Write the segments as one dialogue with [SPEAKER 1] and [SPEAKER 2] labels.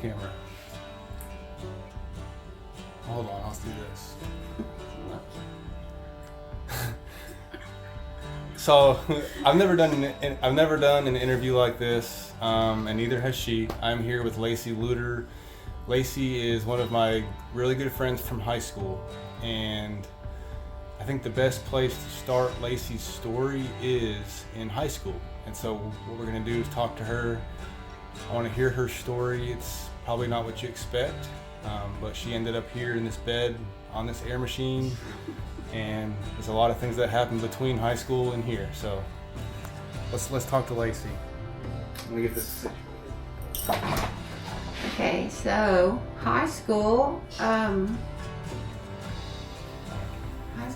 [SPEAKER 1] camera. Hold on, I'll do this. So I've never done an interview like this, and neither has she. I'm here with Lacy Lewter. Lacy is one of my really good friends from high school, and I think the best place to start Lacy's story is in high school. And so what we're going to do is talk to her. I want to hear her story. It's probably not what you expect, but she ended up here in this bed on this air machine, and there's a lot of things that happened between high school and here. So let's talk to Lacy. Let me get this.
[SPEAKER 2] Okay, so high school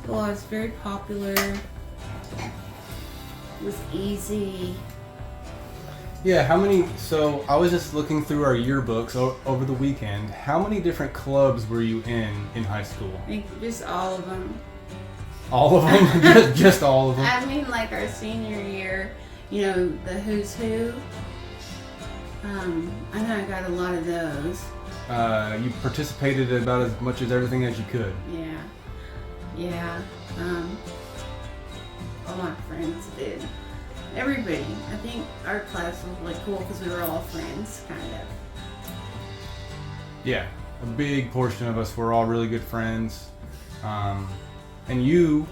[SPEAKER 2] was very popular. It was easy.
[SPEAKER 1] Yeah, so I was just looking through our yearbooks over the weekend. How many different clubs were you in high school?
[SPEAKER 2] I think just all of them.
[SPEAKER 1] All of them? just all of them?
[SPEAKER 2] I mean, like our senior year, the who's who. I know I got a lot of those.
[SPEAKER 1] You participated about as much as everything as you could.
[SPEAKER 2] Yeah. All my friends did. Everybody. I think our class was really cool because we were all friends, kind of.
[SPEAKER 1] Yeah, a big portion of us were all really good friends. And you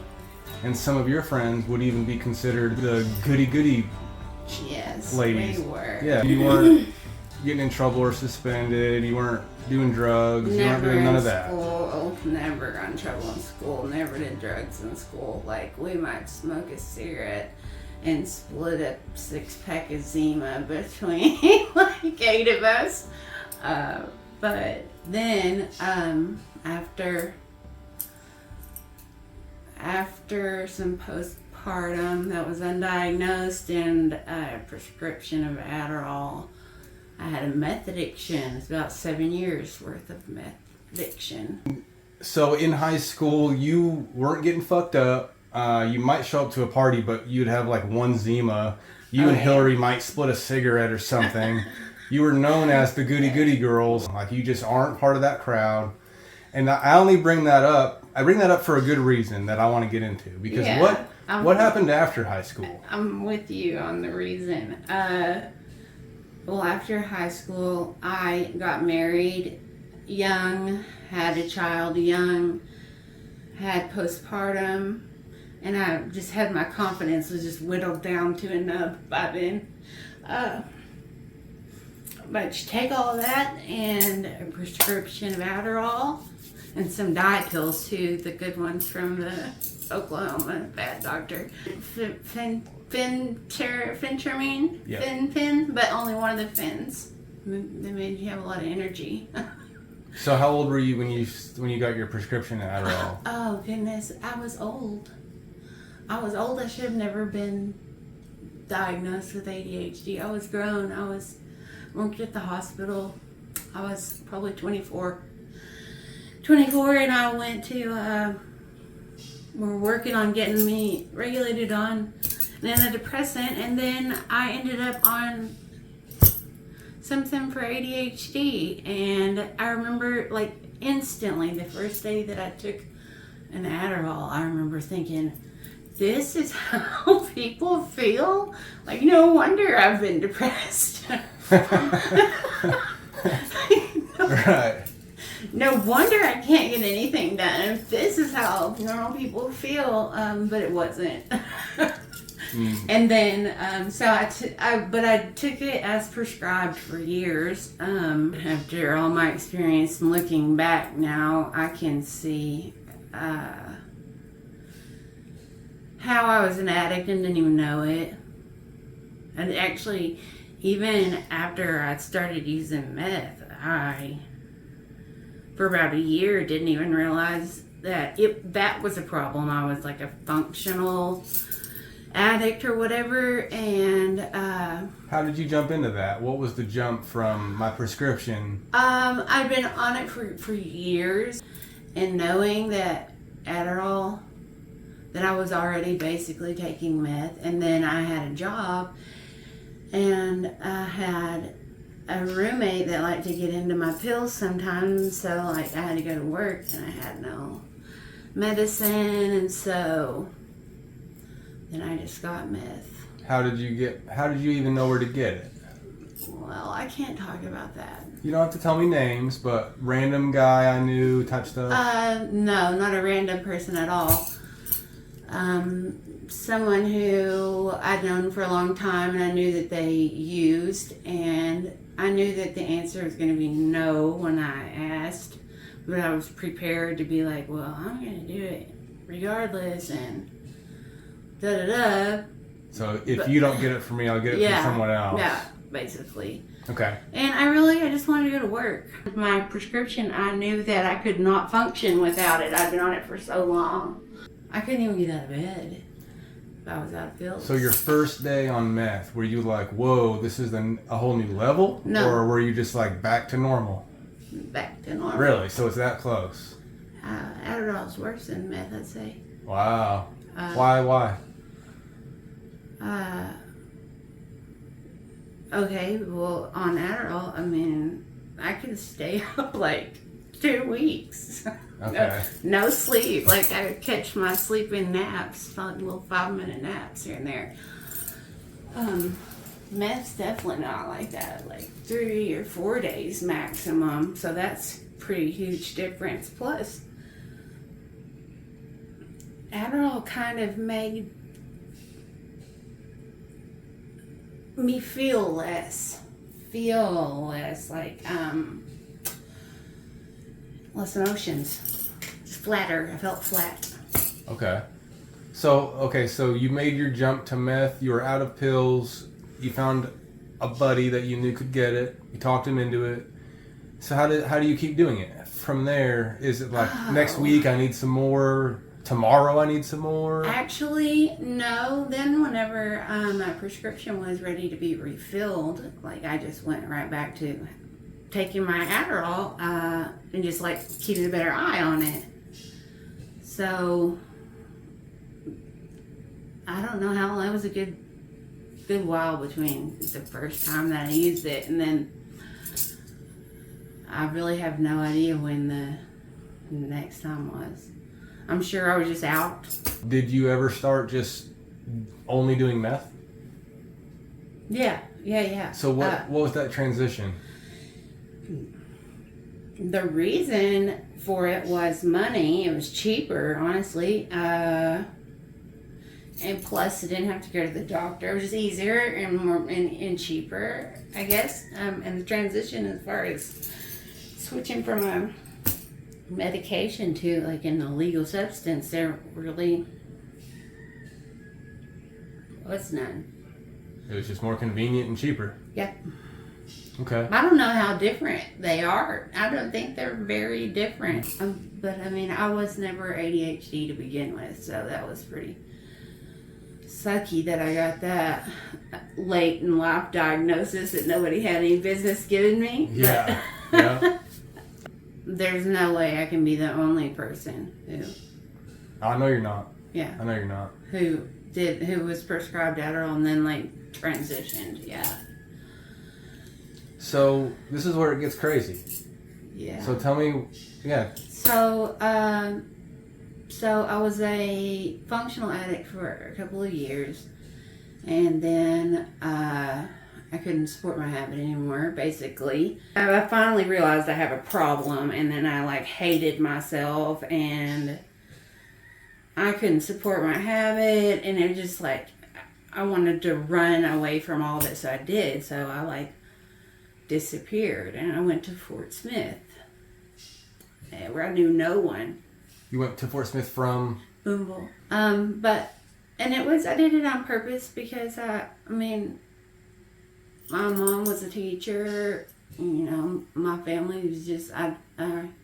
[SPEAKER 1] and some of your friends would even be considered the goody-goody
[SPEAKER 2] Yes,
[SPEAKER 1] ladies.
[SPEAKER 2] we were.
[SPEAKER 1] Yeah, you weren't getting in trouble or suspended. You weren't doing drugs. You weren't doing none of that.
[SPEAKER 2] Never got in trouble in school. Never did drugs in school. Like, we might smoke a cigarette and split a 6-pack of Zima between like 8 of us. But then after some postpartum that was undiagnosed and a prescription of Adderall, I had a meth addiction. It's about 7 years worth of meth addiction.
[SPEAKER 1] So in high school, you weren't getting fucked up. You might show up to a party, but you'd have like one Zima. You and Hillary might split a cigarette or something. You were known as the goody-goody girls. Like, you just aren't part of that crowd. And I only bring that up. I bring that up for a good reason that I want to get into. Because what happened after high school?
[SPEAKER 2] I'm with you on the reason. Well, after high school, I got married young, had a child young, had postpartum, and I just had my confidence was just whittled down to a nub by then. But you take all of that and a prescription of Adderall and some diet pills too, the good ones from the Oklahoma bad doctor. Phentermine,
[SPEAKER 1] Yep.
[SPEAKER 2] Fin, but only one of the fins. They made you have a lot of energy.
[SPEAKER 1] So how old were you when you got your prescription of Adderall?
[SPEAKER 2] Oh goodness, I was old. I should have never been diagnosed with ADHD. I was grown. Worked at the hospital. I was probably 24, and I went to. We're working on getting me regulated on an antidepressant, and then I ended up on something for ADHD. And I remember, like, instantly, the first day that I took an Adderall, I remember thinking, this is how people feel? Like, no wonder I've been depressed.
[SPEAKER 1] Right.
[SPEAKER 2] No wonder I can't get anything done. If this is how normal people feel, but it wasn't. And then, but I took it as prescribed for years. After all my experience and looking back now, I can see how I was an addict and didn't even know it. And actually, even after I started using meth, for about a year, didn't even realize that that was a problem. I was like a functional addict or whatever. And
[SPEAKER 1] how did you jump into that? What was the jump from my prescription?
[SPEAKER 2] I've been on it for years, and knowing that Adderall, that I was already basically taking meth, and then I had a job, and I had a roommate that liked to get into my pills sometimes, so like I had to go to work and I had no medicine, and so then I just got meth.
[SPEAKER 1] How did you even know where to get it?
[SPEAKER 2] Well, I can't talk about that.
[SPEAKER 1] You don't have to tell me names, but random guy I knew type stuff?
[SPEAKER 2] No, not a random person at all. Someone who I'd known for a long time, and I knew that they used, and I knew that the answer was going to be no when I asked, but I was prepared to be like, well, I'm going to do it regardless, and da-da-da.
[SPEAKER 1] So if you don't get it from me, I'll get it from someone else.
[SPEAKER 2] Yeah, basically.
[SPEAKER 1] Okay.
[SPEAKER 2] And I just wanted to go to work. My prescription, I knew that I could not function without it. I'd been on it for so long. I couldn't even get out of bed if I was out of pills.
[SPEAKER 1] So your first day on meth, were you like, whoa, this is a whole new level?
[SPEAKER 2] No.
[SPEAKER 1] Or were you just like back to normal?
[SPEAKER 2] Back to normal.
[SPEAKER 1] Really? So it's that close?
[SPEAKER 2] Adderall's worse than meth, I'd say.
[SPEAKER 1] Wow. Why?
[SPEAKER 2] Okay, well, on Adderall, I mean, I could stay up like 2 weeks.
[SPEAKER 1] Okay.
[SPEAKER 2] No sleep. Like, I would catch my sleeping naps, like little 5-minute naps here and there. Meth's definitely not like that. Like 3 or 4 days maximum. So that's pretty huge difference. Plus, Adderall kind of made me feel less like less emotions, just flatter. I felt flat.
[SPEAKER 1] Okay. So you made your jump to meth. You were out of pills. You found a buddy that you knew could get it. You talked him into it. So how do you keep doing it from there? Is it like next week I need some more? Tomorrow I need some more?
[SPEAKER 2] Actually, no. Then whenever my prescription was ready to be refilled, like I just went right back to taking my Adderall and just like keeping a better eye on it. So I don't know how long. It was a good while between the first time that I used it, and then I really have no idea when the next time was. I'm sure I was just out.
[SPEAKER 1] Did you ever start just only doing meth?
[SPEAKER 2] Yeah.
[SPEAKER 1] So what was that transition?
[SPEAKER 2] The reason for it was money. It was cheaper, honestly. And plus, I didn't have to go to the doctor. It was just easier and more and cheaper, I guess. And the transition as far as switching from a medication to like an illegal substance, there really was none.
[SPEAKER 1] It was just more convenient and cheaper.
[SPEAKER 2] Yeah.
[SPEAKER 1] Okay.
[SPEAKER 2] I don't know how different they are. I don't think they're very different. But I mean, I was never ADHD to begin with, so that was pretty sucky that I got that late in life diagnosis that nobody had any business giving me.
[SPEAKER 1] Yeah. Yeah.
[SPEAKER 2] There's no way I can be the only person who.
[SPEAKER 1] I know you're not.
[SPEAKER 2] Yeah.
[SPEAKER 1] I know you're not.
[SPEAKER 2] Who was prescribed Adderall and then like transitioned. Yeah.
[SPEAKER 1] So this is where it gets crazy.
[SPEAKER 2] Yeah.
[SPEAKER 1] So tell me, yeah.
[SPEAKER 2] So I was a functional addict for a couple of years, and then I couldn't support my habit anymore, basically. I finally realized I have a problem, and then I like hated myself, and I couldn't support my habit, and it was just like I wanted to run away from all of it, so I did. So I like disappeared, and I went to Fort Smith, where I knew no one.
[SPEAKER 1] You went to Fort Smith from?
[SPEAKER 2] Boomville. I did it on purpose because I mean, my mom was a teacher, you know, my family was just, I didn't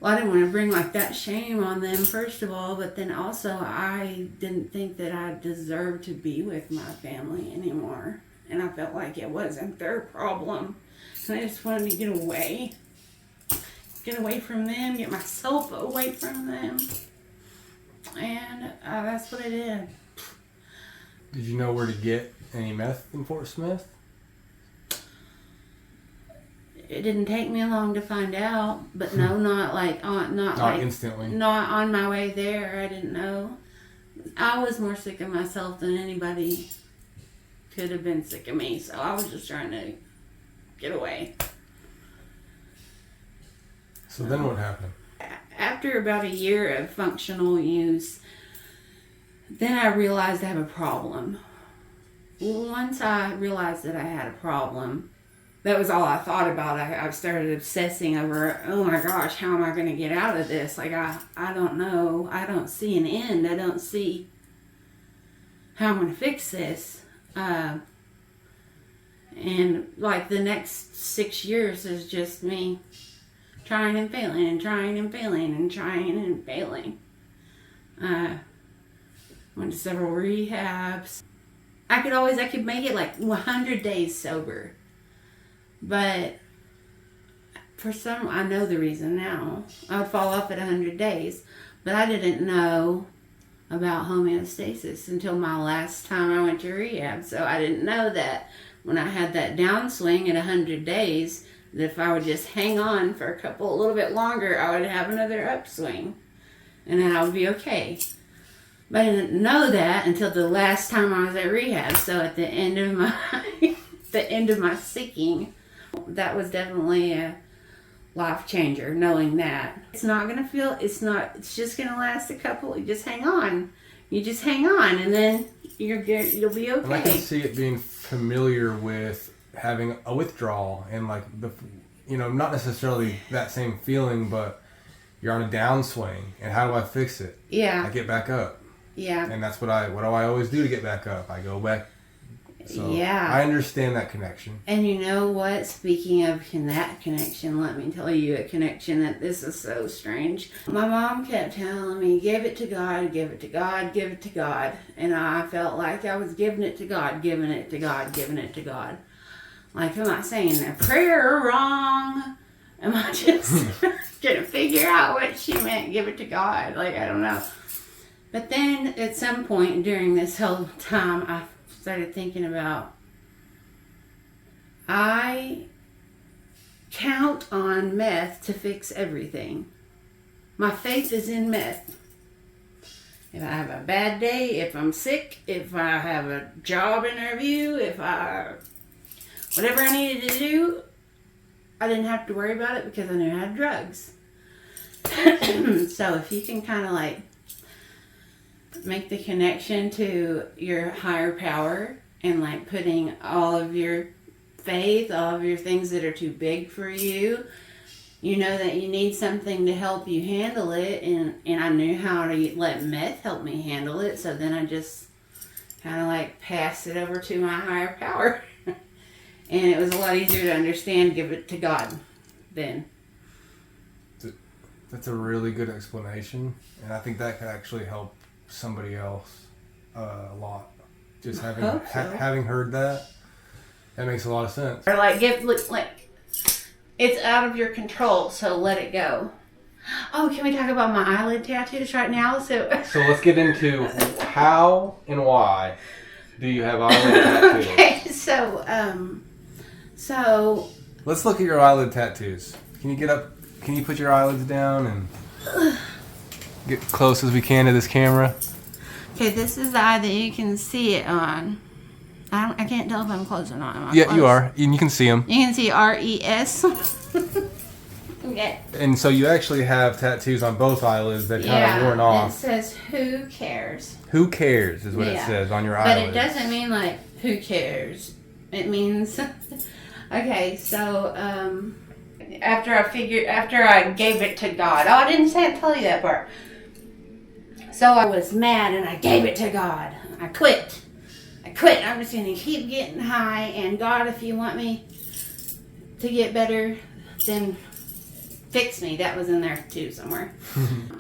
[SPEAKER 2] want to bring like that shame on them, first of all, but then also I didn't think that I deserved to be with my family anymore. And I felt like it wasn't their problem. And I just wanted to get away from them, get myself away from them. And that's what I did.
[SPEAKER 1] Did you know where to get any meth in Fort Smith?
[SPEAKER 2] it didn't take me long to find out, but no, not like
[SPEAKER 1] instantly.
[SPEAKER 2] Not on my way there. I didn't know. I was more sick of myself than anybody could have been sick of me, so I was just trying to get away.
[SPEAKER 1] So then what happened?
[SPEAKER 2] After about a year of functional use, then I realized I have a problem. Once I realized that I had a problem, that was all I thought about. I started obsessing over, oh my gosh, how am I going to get out of this? Like, I don't know. I don't see an end. I don't see how I'm going to fix this. And like the next 6 years is just me trying and failing and trying and failing and trying and failing. Went to several rehabs. I could make it like 100 days sober. But I know the reason now. I would fall off at 100 days. But I didn't know about homeostasis until my last time I went to rehab. So I didn't know that when I had that downswing at 100 days, that if I would just hang on for a little bit longer, I would have another upswing. And then I would be okay. But I didn't know that until the last time I was at rehab. So at the end of my seeking, that was definitely a life changer, knowing that. It's just going to last you just hang on. You just hang on, and then you'll be okay.
[SPEAKER 1] And I can see it being familiar with having a withdrawal and like not necessarily that same feeling, but you're on a downswing, and how do I fix it?
[SPEAKER 2] Yeah.
[SPEAKER 1] I get back up.
[SPEAKER 2] Yeah.
[SPEAKER 1] And that's what do I always do to get back up? I go back. So
[SPEAKER 2] yeah.
[SPEAKER 1] I understand that connection.
[SPEAKER 2] And you know what? Speaking of that connection, let me tell you a connection that this is so strange. My mom kept telling me, give it to God, give it to God, give it to God. And I felt like I was giving it to God, giving it to God, giving it to God. Like, am I saying a prayer wrong? Am I just going to figure out what she meant, give it to God? Like, I don't know. But then at some point during this whole time, I started thinking about, I count on meth to fix everything. My faith is in meth. If I have a bad day, if I'm sick, if I have a job interview, whatever I needed to do, I didn't have to worry about it because I knew I had drugs. So if you can kind of like make the connection to your higher power and like putting all of your faith, all of your things that are too big for you, you know that you need something to help you handle it, and I knew how to let meth help me handle it, so then I just kind of like passed it over to my higher power. And it was a lot easier to understand, give it to God then.
[SPEAKER 1] That's a really good explanation, and I think that could actually help somebody else a lot. Just having heard that makes a lot of sense.
[SPEAKER 2] Or like it's out of your control, so let it go. Oh, can we talk about my eyelid tattoos right now? So
[SPEAKER 1] let's get into how and why do you have eyelid tattoos?
[SPEAKER 2] Okay, so
[SPEAKER 1] let's look at your eyelid tattoos. Can you get up? Can you put your eyelids down and get close as we can to this camera?
[SPEAKER 2] Okay, this is the eye that you can see it on. I can't tell if I'm close or not. Am I
[SPEAKER 1] Yeah,
[SPEAKER 2] close?
[SPEAKER 1] you are. And you can see them.
[SPEAKER 2] You can see RES. Okay.
[SPEAKER 1] And so you actually have tattoos on both eyelids that kind of worn off.
[SPEAKER 2] It says, who cares?
[SPEAKER 1] Who cares is what it says on your eyelids.
[SPEAKER 2] But it doesn't mean like, who cares? It means, okay, so, after I gave it to God. Oh, I didn't tell you that part. So I was mad and I gave it to God. I quit. I'm just going to keep getting high, and God, if you want me to get better, then fix me. That was in there too somewhere.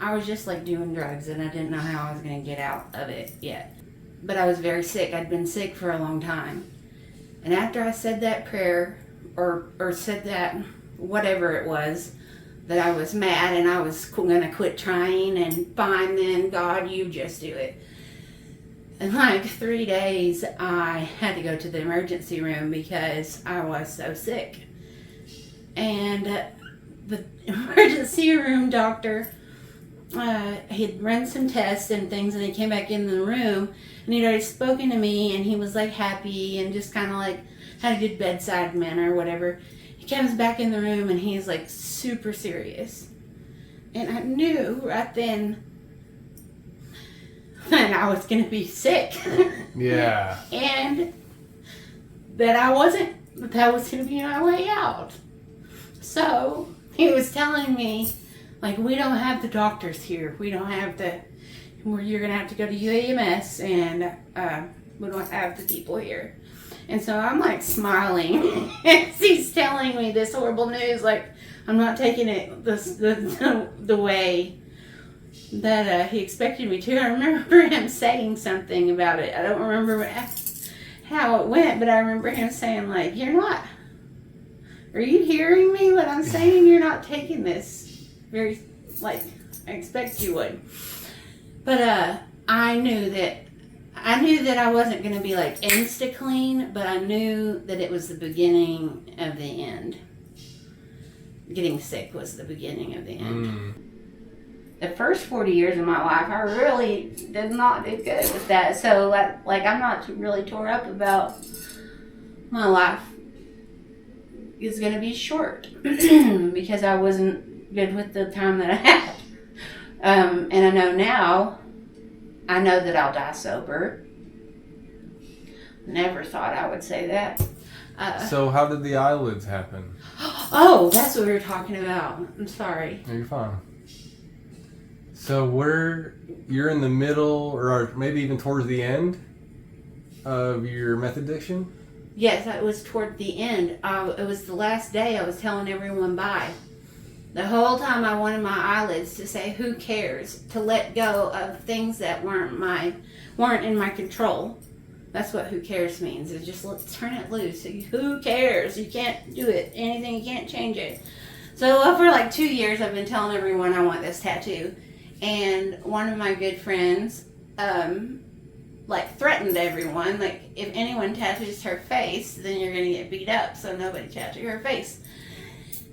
[SPEAKER 2] I was just like doing drugs, and I didn't know how I was going to get out of it yet. But I was very sick. I'd been sick for a long time. And after I said that prayer, or said that, whatever it was, that I was mad and I was going to quit trying, and fine then, God, you just do it. In like 3 days, I had to go to the emergency room because I was so sick. And the emergency room doctor, he'd run some tests and things, and he came back in the room, and he'd already spoken to me, and he was like happy and just kind of like had a good bedside manner or whatever. He comes back in the room, and he's like super serious. And I knew right then that I was going to be sick.
[SPEAKER 1] Yeah.
[SPEAKER 2] And that I wasn't, that was going to be my way out. So he was telling me, like, we don't have the doctors here. We don't have the, you're going to have to go to UAMS, and we don't have the people here. And so I'm like smiling as he's telling me this horrible news. Like, I'm not taking it the way that he expected me to. I remember him saying something about it. I don't remember how it went, but I remember him saying, like, you're not, are you hearing me? What I'm saying? You're not taking this very, like, I expect you would. But I knew that I wasn't going to be like insta-clean, but I knew that it was the beginning of the end. Getting sick was the beginning of the end. The first 40 years of my life, I really did not do good with that. So, like, I'm not really tore up about my life. It's going to be short because I wasn't good with the time that I had. And I know now, I know that I'll die sober. Never thought I would say that.
[SPEAKER 1] So how did the eyelids happen?
[SPEAKER 2] Oh, that's what we were talking about. I'm sorry.
[SPEAKER 1] No, you're fine. So you're in the middle, or maybe even towards the end of your meth addiction?
[SPEAKER 2] Yes, it was toward the end. It was the last day I was telling everyone bye. The whole time I wanted my eyelids to say, who cares? To let go of things that weren't in my control. That's what who cares means. It's just, let's turn it loose. Who cares? You can't do it. Anything, you can't change it. So for like 2 years, I've been telling everyone I want this tattoo. And one of my good friends, like, threatened everyone. Like, if anyone tattoos her face, then you're going to get beat up. So nobody tattoo her face.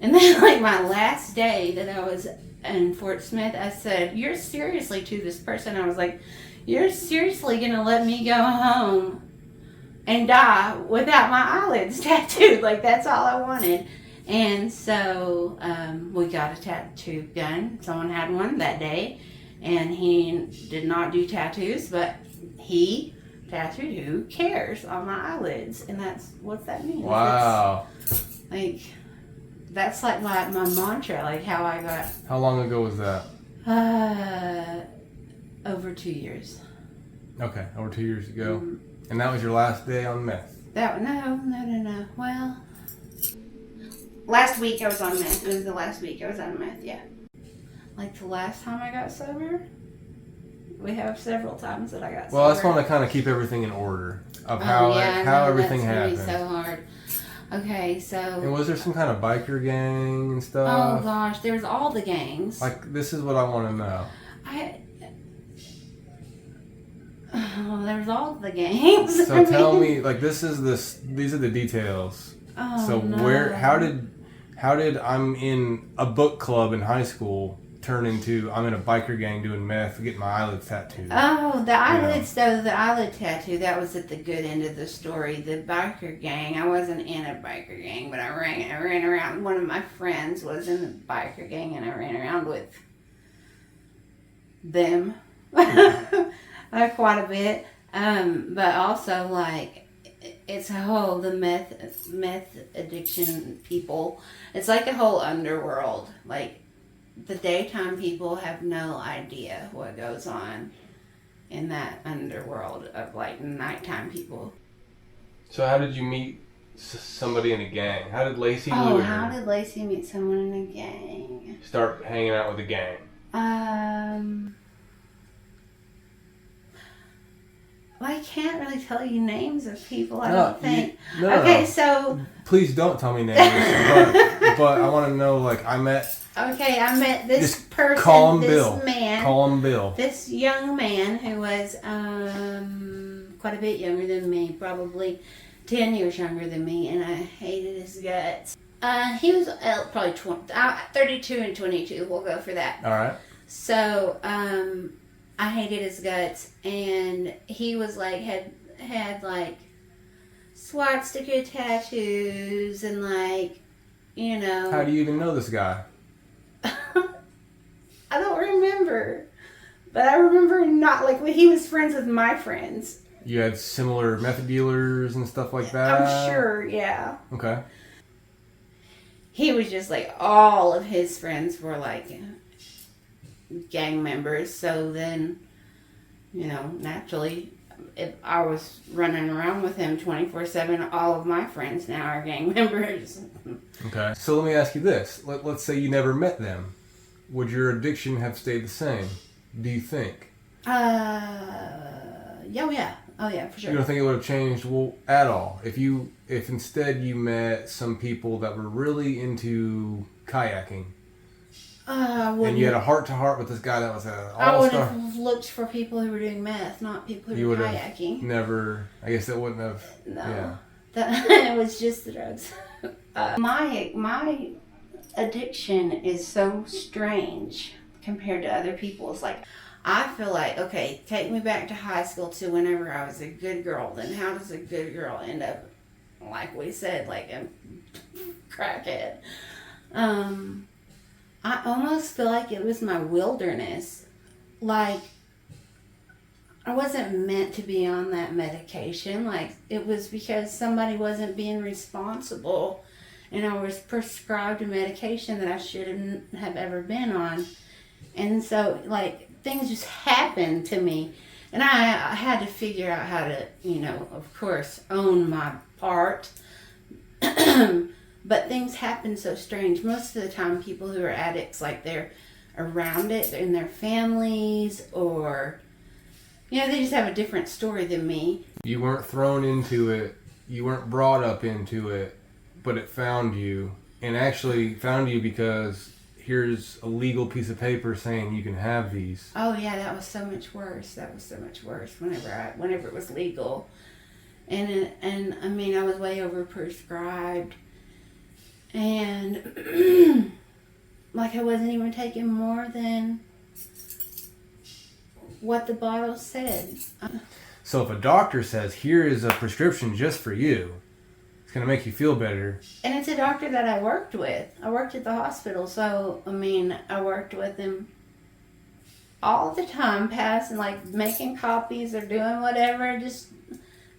[SPEAKER 2] And then, like, my last day that I was in Fort Smith, I said, you're seriously to this person. I was like, you're seriously going to let me go home and die without my eyelids tattooed? Like, that's all I wanted. And so we got a tattoo gun. Someone had one that day. And he did not do tattoos, but he tattooed who cares on my eyelids. And that's, what's that mean?
[SPEAKER 1] Wow.
[SPEAKER 2] That's like my mantra, like how I got.
[SPEAKER 1] How long ago was that?
[SPEAKER 2] Over 2 years.
[SPEAKER 1] Okay, over 2 years ago. Mm-hmm. And that was your last day on meth?
[SPEAKER 2] No. Well, last week I was on meth. It was the last week I was on meth, yeah. Like the last time I got sober? We have several times that I got sober.
[SPEAKER 1] Well, I just want to kind of keep everything in order of how everything happened.
[SPEAKER 2] That's so hard. Okay, so...
[SPEAKER 1] And was there some kind of biker gang and stuff?
[SPEAKER 2] Oh, gosh. There was all the gangs.
[SPEAKER 1] Like, this is what I want to know.
[SPEAKER 2] There was all the gangs.
[SPEAKER 1] So tell me, like, these are the details.
[SPEAKER 2] Oh,
[SPEAKER 1] so
[SPEAKER 2] no.
[SPEAKER 1] how did I'm in a book club in high school turn into I'm in a biker gang doing meth, getting my eyelids tattooed?
[SPEAKER 2] Oh, the eyelids, though, the eyelid tattoo, that was at the good end of the story. The biker gang, I wasn't in a biker gang, but I ran around. One of my friends was in the biker gang, and I ran around with them quite a bit. But also, like, it's a whole, the meth addiction people, it's like a whole underworld. Like, the daytime people have no idea what goes on in that underworld of, like, nighttime people.
[SPEAKER 1] So how did you meet somebody in a gang? How did Lacy
[SPEAKER 2] Lewter how did Lacy meet someone in a gang?
[SPEAKER 1] Start hanging out with a gang?
[SPEAKER 2] I can't really tell you names of people, I don't think.
[SPEAKER 1] No.
[SPEAKER 2] So...
[SPEAKER 1] Please don't tell me names, but I want to know, like, I met
[SPEAKER 2] this person,
[SPEAKER 1] call him
[SPEAKER 2] this
[SPEAKER 1] Bill.
[SPEAKER 2] man.
[SPEAKER 1] Call him Bill.
[SPEAKER 2] This young man who was quite a bit younger than me, probably 10 years younger than me, and I hated his guts. He was probably 32 and 22. We'll go for that.
[SPEAKER 1] All right.
[SPEAKER 2] So, I hated his guts, and he was like had like swastika tattoos and like, you know.
[SPEAKER 1] How do you even know this guy?
[SPEAKER 2] I don't remember, but I remember not like when he was friends with my friends.
[SPEAKER 1] You had similar method dealers and stuff like that?
[SPEAKER 2] I'm sure, yeah.
[SPEAKER 1] Okay.
[SPEAKER 2] He was just like, all of his friends were like gang members. So then, you know, naturally, if I was running around with him 24/7, all of my friends now are gang members.
[SPEAKER 1] Okay. So let me ask you this. Let's say you never met them. Would your addiction have stayed the same? Do you think?
[SPEAKER 2] Yeah. Oh yeah, for sure.
[SPEAKER 1] You don't think it would have changed at all if instead you met some people that were really into kayaking, and you had a heart to heart with this guy that was an
[SPEAKER 2] I would
[SPEAKER 1] all-star?
[SPEAKER 2] have looked for people who were doing meth, not people who were kayaking.
[SPEAKER 1] Never. I guess that wouldn't have.
[SPEAKER 2] No, it was just the drugs. My addiction is so strange compared to other people's. Like, I feel like, okay, take me back to high school to whenever I was a good girl. Then how does a good girl end up, like we said, like a crackhead? I almost feel like it was my wilderness. Like, I wasn't meant to be on that medication. Like, it was because somebody wasn't being responsible, and I was prescribed a medication that I shouldn't have ever been on. And so, like, things just happened to me. And I had to figure out how to, you know, of course, own my part. But things happen so strange. Most of the time, people who are addicts, like, they're around it, they're in their families, or, you know, they just have a different story than me.
[SPEAKER 1] You weren't thrown into it. You weren't brought up into it, but it found you. And actually found you because here's a legal piece of paper saying you can have these.
[SPEAKER 2] Oh yeah, that was so much worse. Whenever it was legal. And I mean, I was way overprescribed. And like, I wasn't even taking more than what the bottle said.
[SPEAKER 1] So if a doctor says, here is a prescription just for you, it's going to make you feel better.
[SPEAKER 2] And it's a doctor that I worked with. I worked at the hospital, so, I mean, I worked with him all the time, passing, like, making copies or doing whatever, just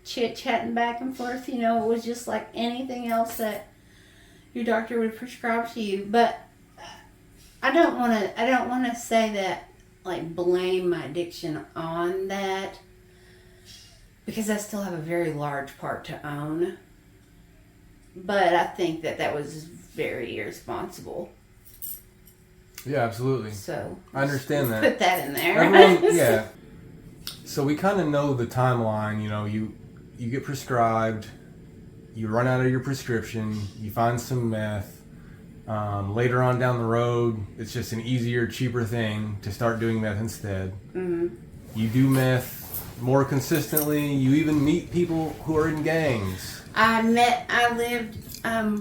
[SPEAKER 2] chit-chatting back and forth. You know, it was just like anything else that your doctor would prescribe to you. But I don't want to say that, like, blame my addiction on that, because I still have a very large part to own. But I think that was very irresponsible.
[SPEAKER 1] Yeah, absolutely.
[SPEAKER 2] So
[SPEAKER 1] I understand that.
[SPEAKER 2] Put that in there.
[SPEAKER 1] Everyone, yeah. So we kind of know the timeline. You know, you get prescribed, you run out of your prescription, you find some meth. Later on down the road, it's just an easier, cheaper thing to start doing meth instead. Mm-hmm. You do meth more consistently. You even meet people who are in gangs.
[SPEAKER 2] I lived,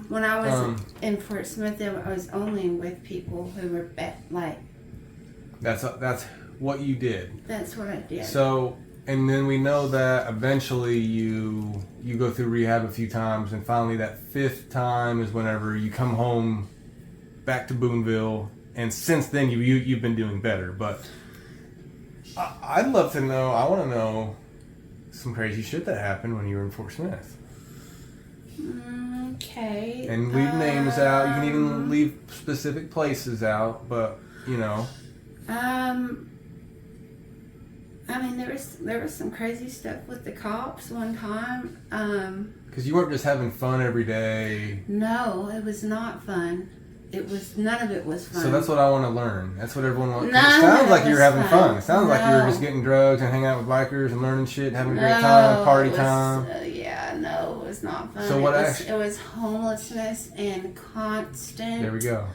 [SPEAKER 2] when I was in Fort Smith, I was only with people who were like...
[SPEAKER 1] That's what you did.
[SPEAKER 2] That's what I did.
[SPEAKER 1] So, and then we know that eventually you go through rehab a few times, and finally that fifth time is whenever you come home back to Boonville, and since then you've been doing better. But I'd love to know, I want to know some crazy shit that happened when you were in Fort Smith.
[SPEAKER 2] Okay.
[SPEAKER 1] And leave names out. You can even leave specific places out, but, you know.
[SPEAKER 2] I mean, there was some crazy stuff with the cops one time.
[SPEAKER 1] Because you weren't just having fun every day.
[SPEAKER 2] No, it was not fun. None of it was fun.
[SPEAKER 1] So that's what I want to learn. That's what everyone wants. It sounds like you're having fun. It sounds like you were just getting drugs and hanging out with bikers and learning shit, having a great time, party time.
[SPEAKER 2] No, it was not fun.
[SPEAKER 1] So
[SPEAKER 2] it was homelessness and constant.
[SPEAKER 1] There we go.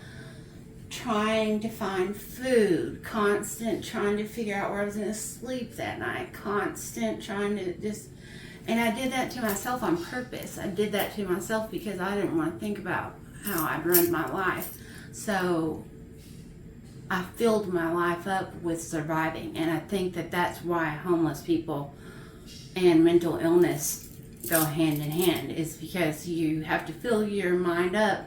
[SPEAKER 2] Trying to find food, constant trying to figure out where I was going to sleep that night, constant trying to just, and I did that to myself on purpose. I did that to myself because I didn't want to think about how I'd run my life. So I filled my life up with surviving, and I think that that's why homeless people and mental illness go hand in hand, is because you have to fill your mind up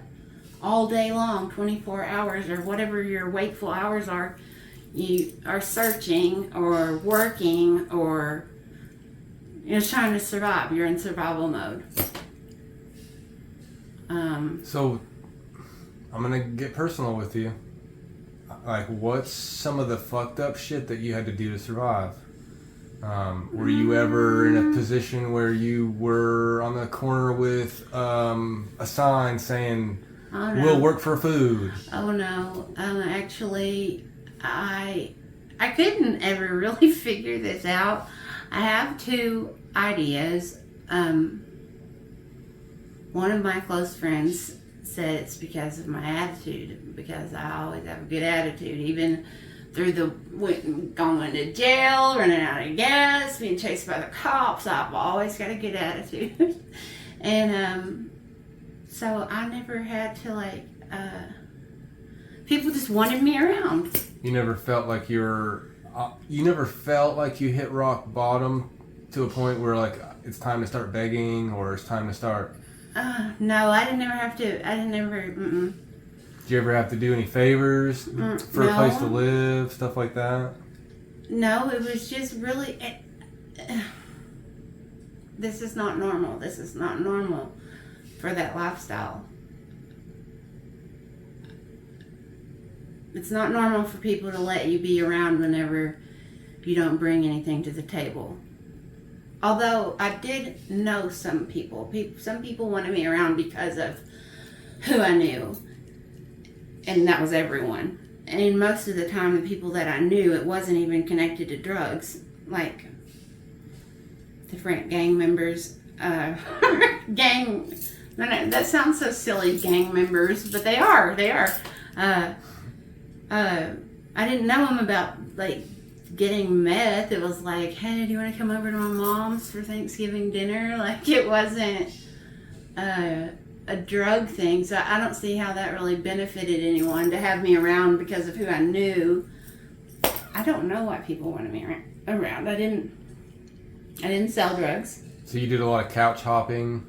[SPEAKER 2] all day long, 24 hours or whatever your wakeful hours are. You are searching or working or you're trying to survive. You're in survival mode.
[SPEAKER 1] So I'm gonna get personal with you. Like, what's some of the fucked up shit that you had to do to survive? Were you ever in a position where you were on the corner with a sign saying,
[SPEAKER 2] Oh, no.
[SPEAKER 1] "We'll work for food"?
[SPEAKER 2] Oh no. Actually, I couldn't ever really figure this out. I have two ideas. One of my close friends said it's because of my attitude, because I always have a good attitude, even through the going to jail, running out of gas, being chased by the cops. I've always got a good attitude. And so I never had to people just wanted me around.
[SPEAKER 1] You never felt like you hit rock bottom to a point where like it's time to start begging or it's time to start.
[SPEAKER 2] No, I didn't ever have to. I didn't ever.
[SPEAKER 1] Did you ever have to do any favors for a place to live, stuff like that?
[SPEAKER 2] No, it was just really. This is not normal. This is not normal for that lifestyle. It's not normal for people to let you be around whenever you don't bring anything to the table. Although I did know some people. Some people wanted me around because of who I knew. And that was everyone. And most of the time, the people that I knew, it wasn't even connected to drugs. Like different gang members. No, that sounds so silly, gang members. But they are. I didn't know them about, getting meth. It was like, hey, do you want to come over to my mom's for Thanksgiving dinner? Like, it wasn't a drug thing. So I don't see how that really benefited anyone to have me around because of who I knew. I don't know why people wanted me around. I didn't sell drugs.
[SPEAKER 1] So you did a lot of couch hopping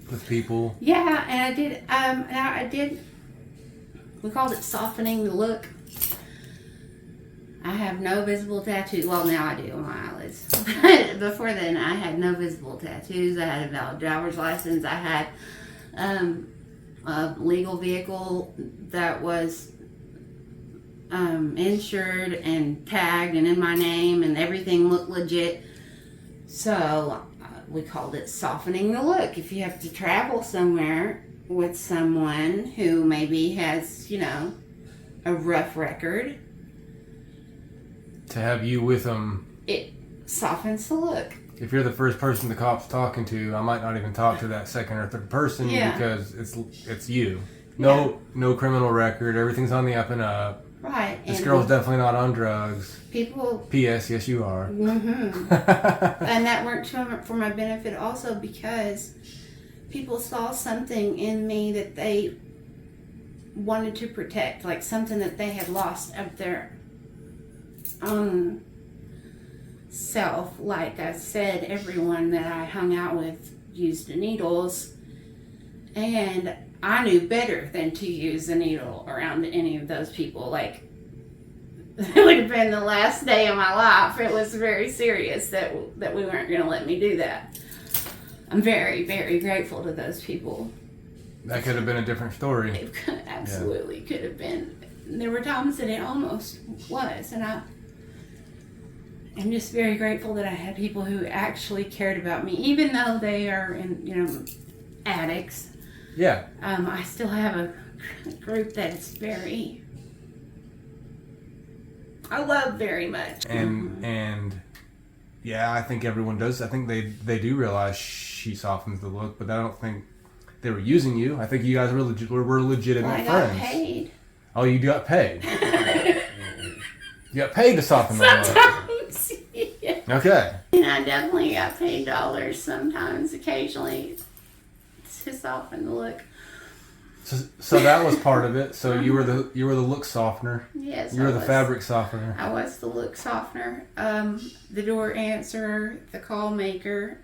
[SPEAKER 1] with people?
[SPEAKER 2] Yeah, and I did. We called it softening the look. I have no visible tattoos. Well, now I do on my eyelids. Before then, I had no visible tattoos. I had a valid driver's license. I had a legal vehicle that was insured and tagged and in my name, and everything looked legit. So we called it softening the look. If you have to travel somewhere with someone who maybe has, a rough record,
[SPEAKER 1] to have you with them,
[SPEAKER 2] it softens the look.
[SPEAKER 1] If you're the first person the cop's talking to, I might not even talk to that second or third person because it's you. No criminal record. Everything's on the up and up.
[SPEAKER 2] Right.
[SPEAKER 1] This girl's definitely not on drugs.
[SPEAKER 2] People.
[SPEAKER 1] P.S. Yes, you are.
[SPEAKER 2] Mm-hmm. And that worked for my benefit also because people saw something in me that they wanted to protect, like something that they had lost of their own self. Like I said, everyone that I hung out with used needles, and I knew better than to use a needle around any of those people. Like, it would have been the last day of my life. It was very serious that we weren't going to let me do that. I'm very, very grateful to those people.
[SPEAKER 1] That could have been a different story.
[SPEAKER 2] It absolutely could have been. There were times that it almost was, and I'm just very grateful that I had people who actually cared about me, even though they are addicts.
[SPEAKER 1] Yeah.
[SPEAKER 2] I still have a group that is I love very much.
[SPEAKER 1] And yeah, I think everyone does. I think they do realize she softens the look, but I don't think they were using you. I think you guys were legitimate friends.
[SPEAKER 2] I got paid.
[SPEAKER 1] Oh, you got paid. You got paid to soften the look.
[SPEAKER 2] Sometimes, yeah.
[SPEAKER 1] Okay.
[SPEAKER 2] And I definitely got paid dollars sometimes, occasionally, to soften the look.
[SPEAKER 1] So that was part of it. So you were the look softener.
[SPEAKER 2] Yes,
[SPEAKER 1] You were the fabric softener.
[SPEAKER 2] I was the look softener, the door answerer, the call maker.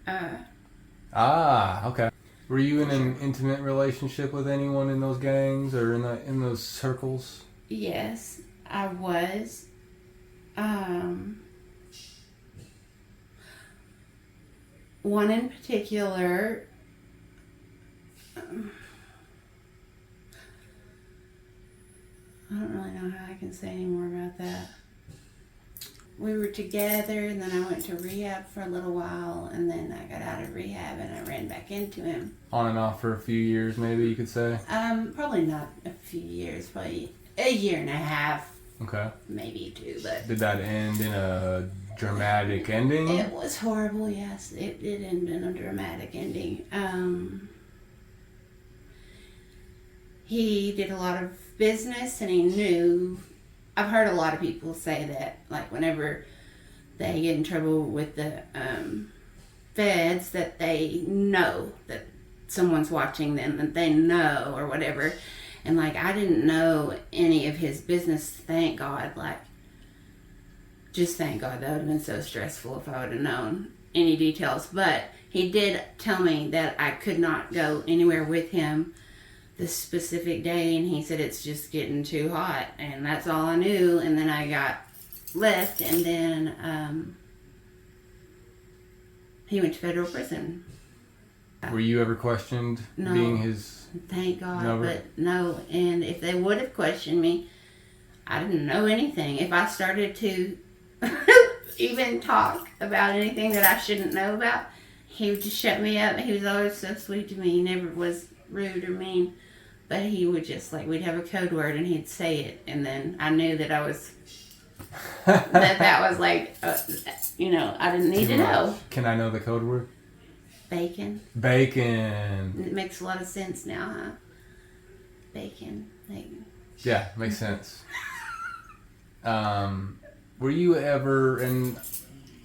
[SPEAKER 1] Okay. Were you in an intimate relationship with anyone in those gangs or in those circles?
[SPEAKER 2] Yes, I was. One in particular. I don't really know how I can say any more about that. We were together, and then I went to rehab for a little while, and then I got out of rehab, and I ran back into him.
[SPEAKER 1] On and off for a few years, maybe you could say?
[SPEAKER 2] Probably not a few years, probably a year and a half.
[SPEAKER 1] Okay.
[SPEAKER 2] Maybe 2, but...
[SPEAKER 1] Did that end in a dramatic ending?
[SPEAKER 2] It was horrible, yes. It did end in a dramatic ending. He did a lot of business, and he knew... I've heard a lot of people say that, like, whenever they get in trouble with the feds, that they know that someone's watching them, that they know, or whatever. And, like, I didn't know any of his business, thank God. Like, just thank God. That would have been so stressful if I would have known any details. But he did tell me that I could not go anywhere with him this specific day, and he said it's just getting too hot, and that's all I knew. And then I got left, and then he went to federal prison.
[SPEAKER 1] Were you ever questioned being his...
[SPEAKER 2] Thank God, but no. And if they would have questioned me, I didn't know anything. If I started to even talk about anything that I shouldn't know about, he would just shut me up. He was always so sweet to me. He never was rude or mean. But he would just, like, we'd have a code word and he'd say it. And then I knew that I was, that was like, you know, I didn't need to know.
[SPEAKER 1] Can I know the code word?
[SPEAKER 2] Bacon.
[SPEAKER 1] Bacon.
[SPEAKER 2] It makes a lot of sense now, huh? Bacon.
[SPEAKER 1] Yeah, makes sense. Were you ever, and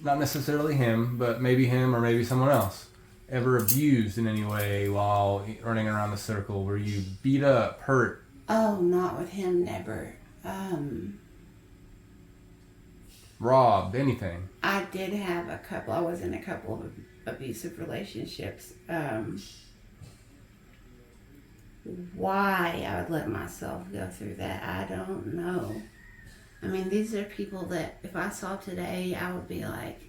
[SPEAKER 1] not necessarily him, but maybe him or maybe someone else, ever abused in any way while running around the circle? Were you beat up, hurt?
[SPEAKER 2] Oh, not with him, never.
[SPEAKER 1] Robbed, anything?
[SPEAKER 2] I did have a couple. I was in a couple of abusive relationships. Why I would let myself go through that, I don't know. I mean, these are people that if I saw today, I would be like,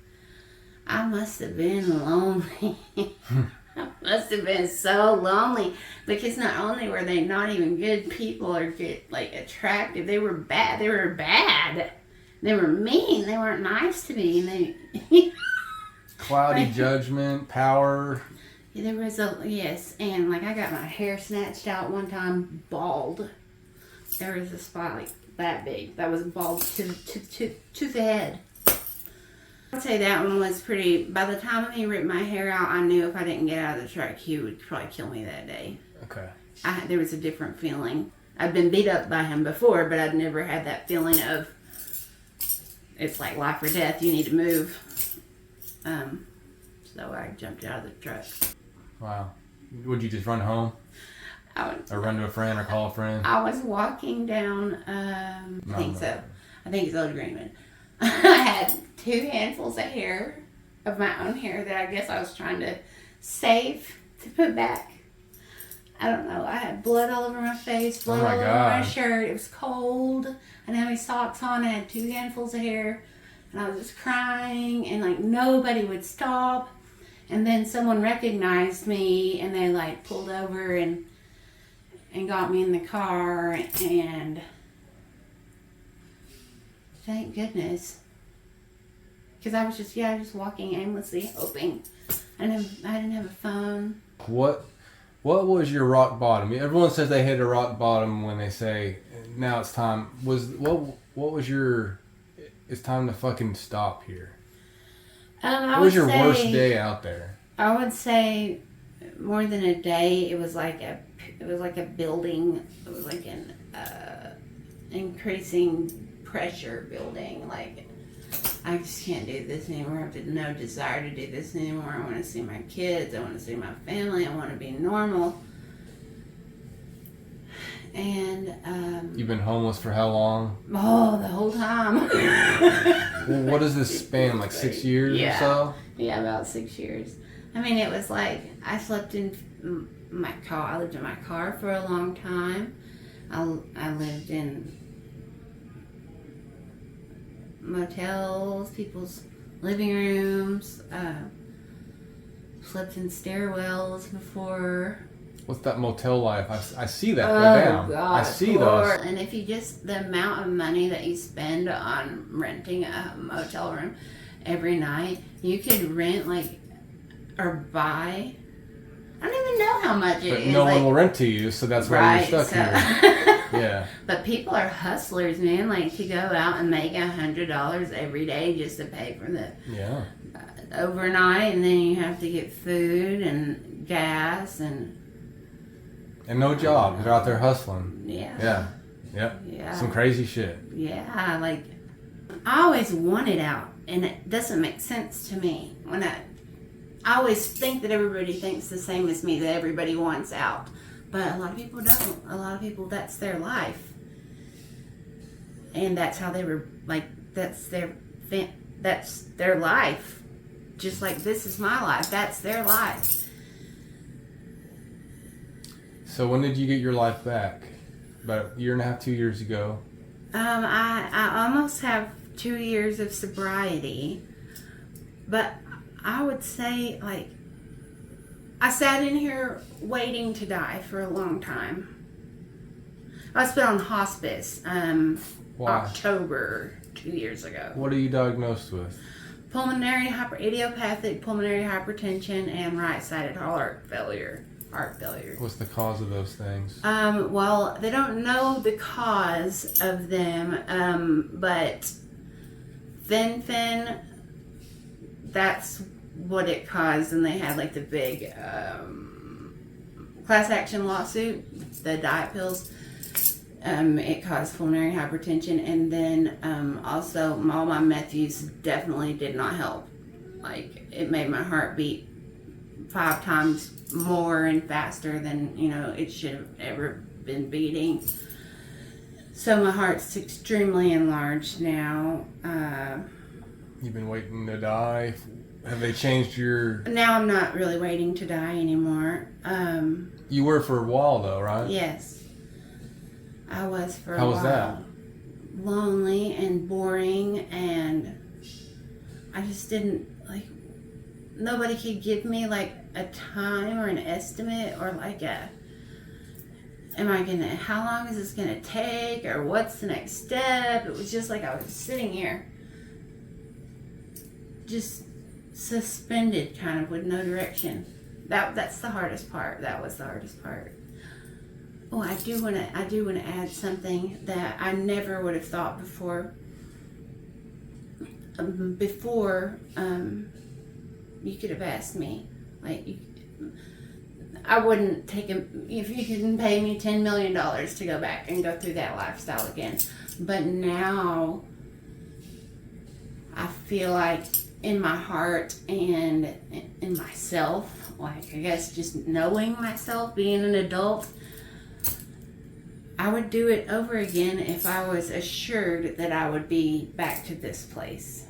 [SPEAKER 2] I must have been lonely. I must have been so lonely, because not only were they not even good people or good, like, attractive, they were bad. They were bad. They were mean. They weren't nice to me. And they
[SPEAKER 1] cloudy judgment, power.
[SPEAKER 2] There was yes, and like I got my hair snatched out one time, bald. There was a spot like that big that was bald to the head. I'd say that one was pretty. By the time he ripped my hair out, I knew if I didn't get out of the truck, he would probably kill me that day.
[SPEAKER 1] Okay.
[SPEAKER 2] There was a different feeling. I'd been beat up by him before, but I'd never had that feeling of it's like life or death. You need to move. So I jumped out of the truck.
[SPEAKER 1] Wow. Would you just run home? Or run to a friend or call a friend?
[SPEAKER 2] I was walking down, I think so. I think it's Old Greenwood. I had 2 handfuls of hair, of my own hair, that I guess I was trying to save to put back. I don't know. I had blood all over my face, blood all over my shirt. It was cold. I didn't have any socks on. I had 2 handfuls of hair. And I was just crying, and like nobody would stop. And then someone recognized me, and they like pulled over and got me in the car, and thank goodness. Because I was just walking aimlessly, hoping. I didn't have a phone.
[SPEAKER 1] What was your rock bottom? Everyone says they hit a rock bottom when they say, now it's time. What was your, it's time to fucking stop here? What was your worst day out there?
[SPEAKER 2] I would say more than a day. It was like a building. It was like an increasing pressure building. Like, I just can't do this anymore. I have no desire to do this anymore. I want to see my kids. I want to see my family. I want to be normal. And
[SPEAKER 1] You've been homeless for how long?
[SPEAKER 2] oh, the whole time.
[SPEAKER 1] Well, what does this span? Like 6 years or so?
[SPEAKER 2] Yeah, about 6 years. I mean, it was like I slept in my car. I lived in my car for a long time. I lived in motels, people's living rooms. Slept in stairwells before.
[SPEAKER 1] What's that motel life? I see that go
[SPEAKER 2] Oh,
[SPEAKER 1] down.
[SPEAKER 2] God,
[SPEAKER 1] I see those.
[SPEAKER 2] And if you just, the amount of money that you spend on renting a motel room every night, you could rent or buy, I don't even know how much it
[SPEAKER 1] But
[SPEAKER 2] is.
[SPEAKER 1] no one will rent to you, so that's why you're stuck here. Yeah.
[SPEAKER 2] But people are hustlers, man. Like to go out and make $100 every day just to pay for the overnight, and then you have to get food and gas and
[SPEAKER 1] no job. They're out there hustling.
[SPEAKER 2] Yeah.
[SPEAKER 1] Yeah. Some crazy shit.
[SPEAKER 2] Yeah, like I always wanted out, and it doesn't make sense to me when I always think that everybody thinks the same as me, that everybody wants out. But a lot of people don't. A lot of people, that's their life. And that's how they were, like, that's their life. Just like this is my life. That's their life.
[SPEAKER 1] So when did you get your life back? About a year and a half, 2 years ago.
[SPEAKER 2] I almost have 2 years of sobriety. But I would say, like, I sat in here waiting to die for a long time. I was put on hospice October 2 years ago.
[SPEAKER 1] What are you diagnosed with?
[SPEAKER 2] Idiopathic pulmonary hypertension and right-sided heart failure.
[SPEAKER 1] What's the cause of those things?
[SPEAKER 2] Well, they don't know the cause of them, but fen, that's what it caused, and they had like the big class action lawsuit, the diet pills. It caused pulmonary hypertension, and then also all my meth use definitely did not help. Like, it made my heart beat 5 times more and faster than it should have ever been beating. So my heart's extremely enlarged now.
[SPEAKER 1] You've been waiting to die. Have they changed your...
[SPEAKER 2] Now I'm not really waiting to die anymore.
[SPEAKER 1] You were for a while though, right?
[SPEAKER 2] Yes. I was for
[SPEAKER 1] How
[SPEAKER 2] a while.
[SPEAKER 1] was that?
[SPEAKER 2] Lonely and boring, and I just didn't, like, nobody could give me like a time or an estimate or like how long is this gonna take, or what's the next step. It was just like I was sitting here just suspended, kind of, with no direction. That's the hardest part. That was the hardest part. Oh, I do want to add something that I never would have thought before. You could have asked me, like, I wouldn't take if you can pay me $10 million to go back and go through that lifestyle again. But now I feel like in my heart and in myself, like, I guess just knowing myself, being an adult, I would do it over again if I was assured that I would be back to this place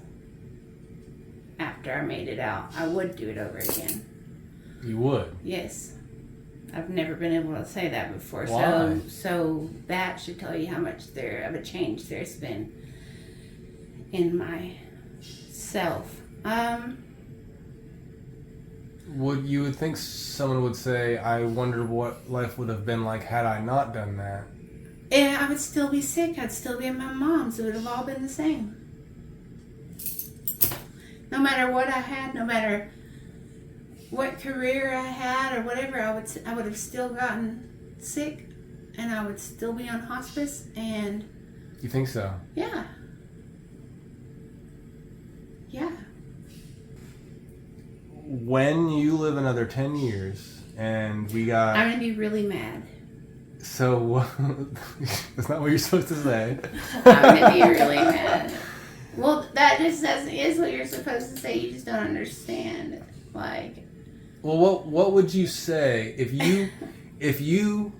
[SPEAKER 2] after I made it out. I would do it over again.
[SPEAKER 1] You would?
[SPEAKER 2] Yes. I've never been able to say that before.
[SPEAKER 1] Why?
[SPEAKER 2] So that should tell you how much of a change there's been in myself.
[SPEAKER 1] You would think someone would say, I wonder what life would have been like had I not done that.
[SPEAKER 2] And I would still be sick. I'd still be at my mom's. It would have all been the same. No matter what I had, no matter what career I had or whatever, I would have still gotten sick, and I would still be on hospice. And
[SPEAKER 1] you think so?
[SPEAKER 2] Yeah.
[SPEAKER 1] When you live another 10 years and we got...
[SPEAKER 2] I'm going to be really mad.
[SPEAKER 1] So, that's not what you're supposed to say.
[SPEAKER 2] I'm going to be really mad. Well, that just is what you're supposed to say. You just don't understand. Like...
[SPEAKER 1] Well, what would you say if you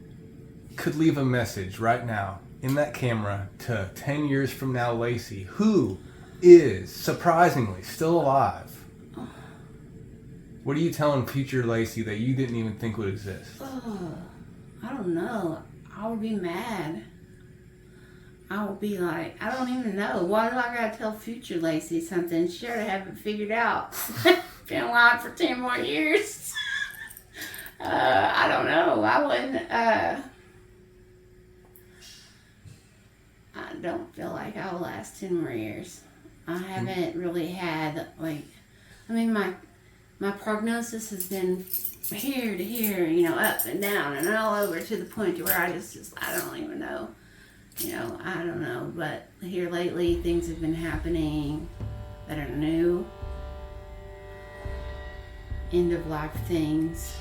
[SPEAKER 1] could leave a message right now in that camera to 10 years from now Lacy, who is surprisingly still alive, what are you telling future Lacy that you didn't even think would exist?
[SPEAKER 2] Oh, I don't know. I would be mad. I would be like, I don't even know. Why do I gotta tell future Lacy something? She ought to have it figured out. Been alive for 10 more years. I don't know. I wouldn't, I don't feel like I will last 10 more years. I haven't really had, like, I mean, my prognosis has been here to here, you know, up and down and all over to the point to where I I don't even know. You know, I don't know. But here lately, things have been happening that are new. End of life things.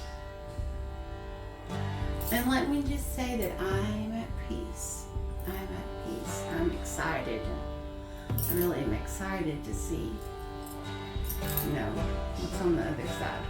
[SPEAKER 2] And let me just say that I'm at peace. I'm at peace. I'm excited. I really am excited to see, you know, what's on the other side.